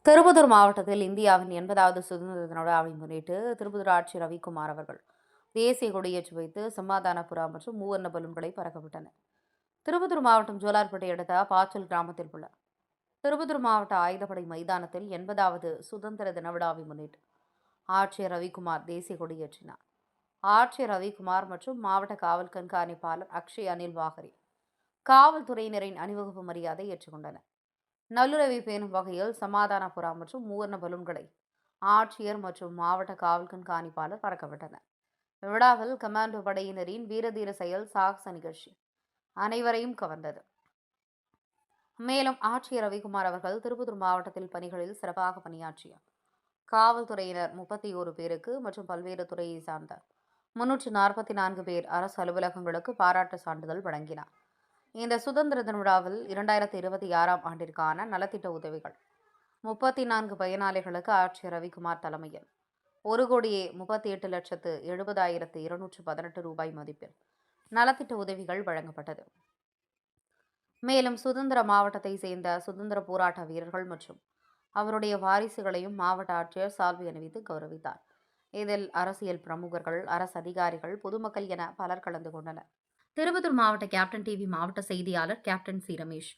திருப்பத்தூர் மாவட்டத்தில் இந்தியாவின் 80வது சுதந்திர தின விழாவை முன்னிட்டு திருப்பத்தூர் ஆட்சியர் ரவிக்குமார் அவர்கள் தேசிய கொடியேற்றி வைத்து சமாதான புறா மற்றும் மூவர்ண பலூன்களை பறக்கவிட்டனர். திருப்பத்தூர் மாவட்டம் ஜோலார்பேட்டை அடுத்த பாச்சல் கிராமத்தில் உள்ள திருப்பத்தூர் மாவட்ட ஆயுதப்படை மைதானத்தில் 80வது சுதந்திர தின விழாவை முன்னிட்டு ஆட்சியர் ரவிக்குமார் தேசிய கொடியேற்றினார். ஆட்சியர் ரவிக்குமார் மற்றும் மாவட்ட காவல் கண்காணிப்பாளர் அக்ஷய் அனில் வாகரி காவல்துறையினரின் அணிவகுப்பு மரியாதை ஏற்றுக்கொண்டனர். நல்லுறவை பேணும் வகையில் சமாதான புறா மற்றும் மூவர்ண பலூன்களை ஆட்சியர் மற்றும் மாவட்ட காவல் கண்காணிப்பாளர் பறக்கவிட்டனர். விழாவில் கமாண்டோ படையினரின் வீரதீர செயல் சாகச நிகழ்ச்சி அனைவரையும் கவர்ந்தது. மேலும் ஆட்சியர் ரவிக்குமார் அவர்கள் திருப்பத்தூர் மாவட்டத்தில் பணிகளில் சிறப்பாக பணியாற்றிய காவல்துறையினர் 31 பேருக்கு மற்றும் பல்வேறு துறையை சார்ந்த 344 பேர் அரசு அலுவலகங்களுக்கு பாராட்டு சான்றிதழ் வழங்கினார். இந்த சுதந்திர தின விழாவில் 2026ஆம் ஆண்டிற்கான நலத்திட்ட உதவிகள் 34 பயனாளிகளுக்கு ஆட்சியர் ரவிக்குமார் தலைமையில் 1,38,70,218 ரூபாய் மதிப்பில் நலத்திட்ட உதவிகள் வழங்கப்பட்டது. மேலும் சுதந்திர மாவட்டத்தை சேர்ந்த சுதந்திர போராட்ட வீரர்கள் மற்றும் அவருடைய வாரிசுகளையும் மாவட்ட ஆட்சியர் சால்வை அணிவித்து கௌரவித்தார். இதில் அரசியல் பிரமுகர்கள், அரசு அதிகாரிகள், பொதுமக்கள் என பலர் கலந்து கொண்டனர். திருப்பத்தூர் மாவட்ட கேப்டன் டிவி மாவட்ட செய்தியாளர் கேப்டன் சி ரமேஷ்.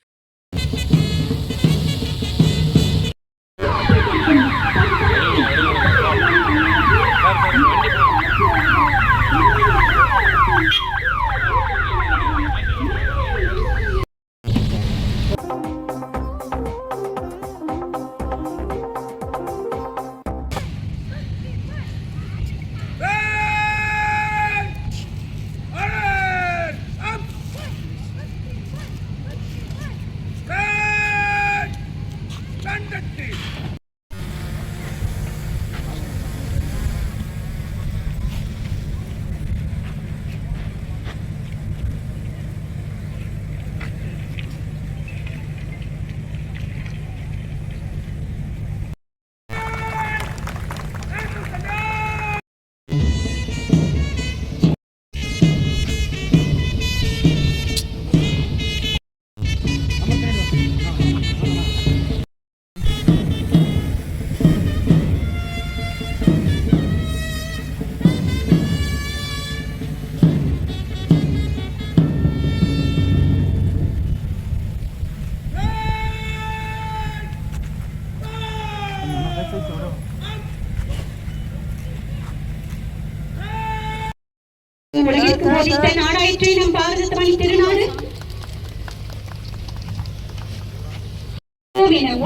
உலகிற்கு போதித்த நாடாயிற்று நம் பாரத தமிழ் திருநாடு.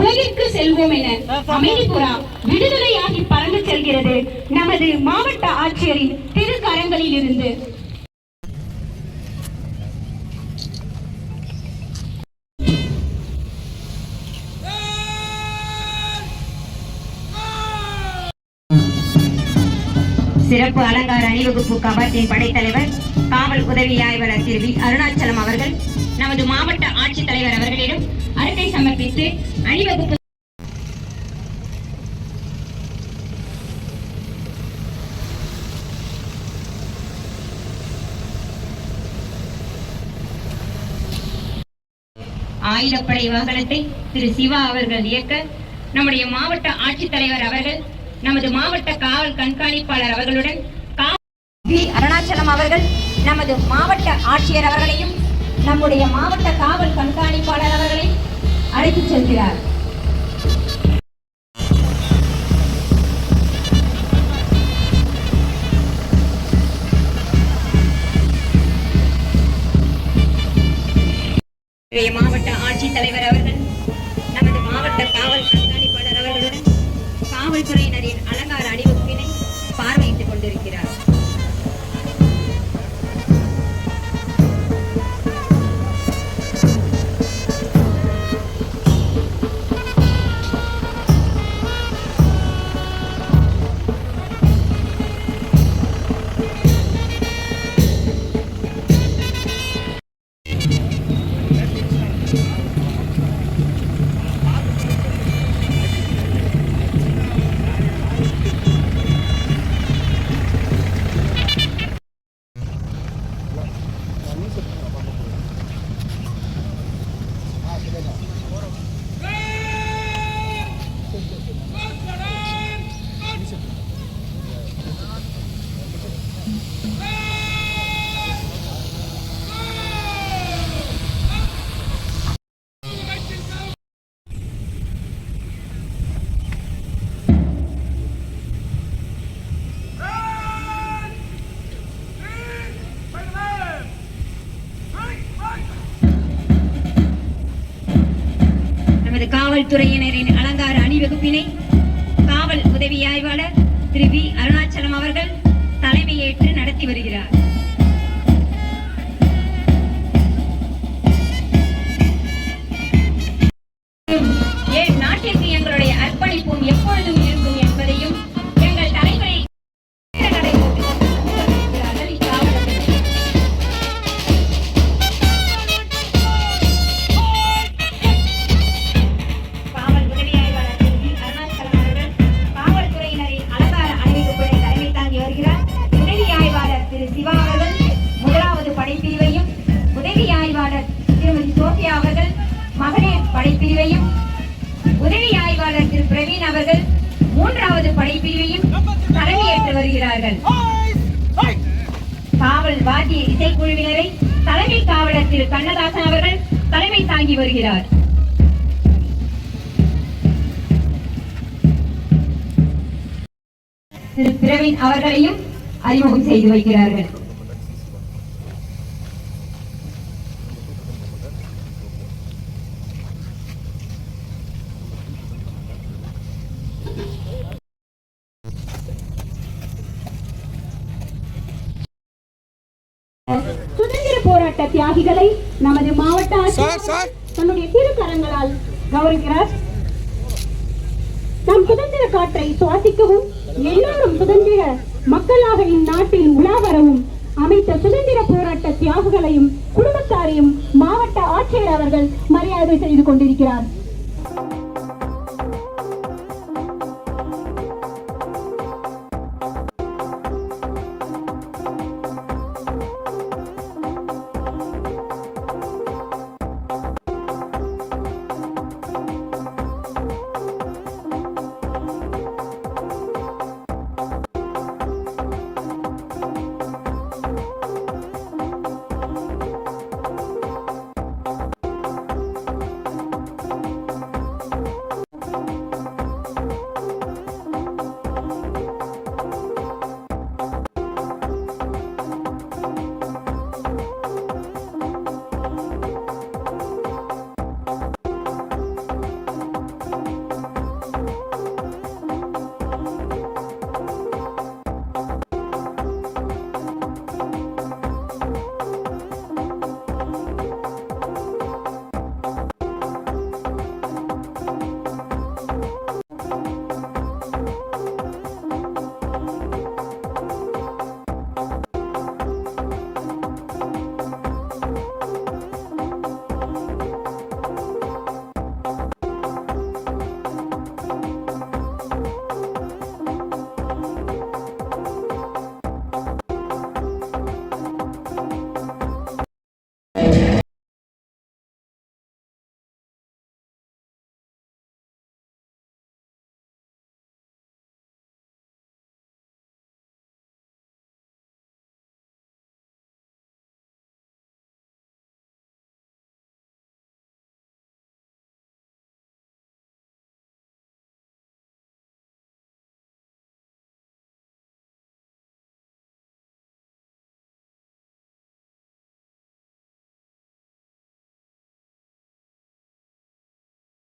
உலகிற்கு செல்வோம் என அமைதிபுறா விடுதலையாகி பறந்து செல்கிறது நமது மாவட்ட ஆட்சியரின் திருக்கரங்களில் இருந்து. சிறப்பு அலங்கார அணிவகுப்பு கபாட்டின் படைத்தலைவர் காவல் உதவி ஆய்வாளர் திரு வி அருணாச்சலம் அவர்கள் நமது மாவட்ட ஆட்சித்தலைவர் அவர்களிடம் அறிக்கை சமர்ப்பித்து அணிவகுப்பு ஆயுதப்படை வாகனத்தை திரு சிவா அவர்கள் இயக்க நம்முடைய மாவட்ட ஆட்சித்தலைவர் அவர்கள் நமது மாவட்ட காவல் கண்காணிப்பாளர் அவர்களுடன் அருணாச்சலம் அவர்கள் நமது மாவட்ட ஆட்சியர் அவர்களையும் நம்முடைய மாவட்ட காவல் கண்காணிப்பாளர் அவர்களை அழைத்துச் செல்கிறார். மாவட்ட ஆட்சித்தலைவர் அவர்கள் நமது மாவட்ட காவல் கண்காணிப்பாளர் அவர்களுடன் காவல்துறையினரின் அலங்கார அணிவகுப்பினை பார்வையிட்டுக் கொண்டிருக்கிறார். காவல்துறையினரின் அலங்கார அணிவகுப்பினை காவல் உதவி ஆய்வாளர் திரு வி அருணாச்சலம் அவர்கள் தலைமையேற்று நடத்தி வருகிறார். ஏன் நாட்டிற்கு எங்களுடைய அர்ப்பணிப்பும் எப்பொழுதும் இருக்கும் என்பதையும் எங்கள் தலைவரை காவல் உதவி ஆய்வாளர் திரு வி அருணாச்சலம் அவர்கள் காவல்துறையினரின் அலங்கார அணிவகுப்பினை தலைமை தாங்கி வருகிறார். உதவி ஆய்வாளர் திரு சிவா அவர்கள் முதலாவது படைப்பிரிவையும், உதவி ஆய்வாளர் திருமதி சோபியா அவர்கள் மகளிர் படைப்பிரிவையும், உதவி ஆய்வாளர் திரு பிரவீன் அவர்கள் மூன்றாவது படைப்பிரிவையும் தலைமையேற்று வருகிறார்கள். காவல் வாத்திய இசைக்குழுவினரை தலைமை காவலர் திரு கண்ணதாசன் அவர்கள் தலைமை தாங்கி வருகிறார். திரு பிரவீன் அவர்களையும் அறிமுகம் செய்து வைக்கிறார்கள். சுதந்திர போராட்ட தியாகிகளை நமது மாவட்ட ஆட்சியர் தன்னுடைய திருக்கரங்களால் கௌரவிக்கிறார். நாம் சுதந்திர காற்றை சுவாசிக்கவும் எல்லோரும் சுதந்திர மக்களாக இந்நாட்டில் உலா வரவும் அமைத்த சுதந்திர போராட்ட தியாகிகளையும் குடும்பத்தாரையும் மாவட்ட ஆட்சியர் அவர்கள் மரியாதை செய்து கொண்டிருக்கிறார்.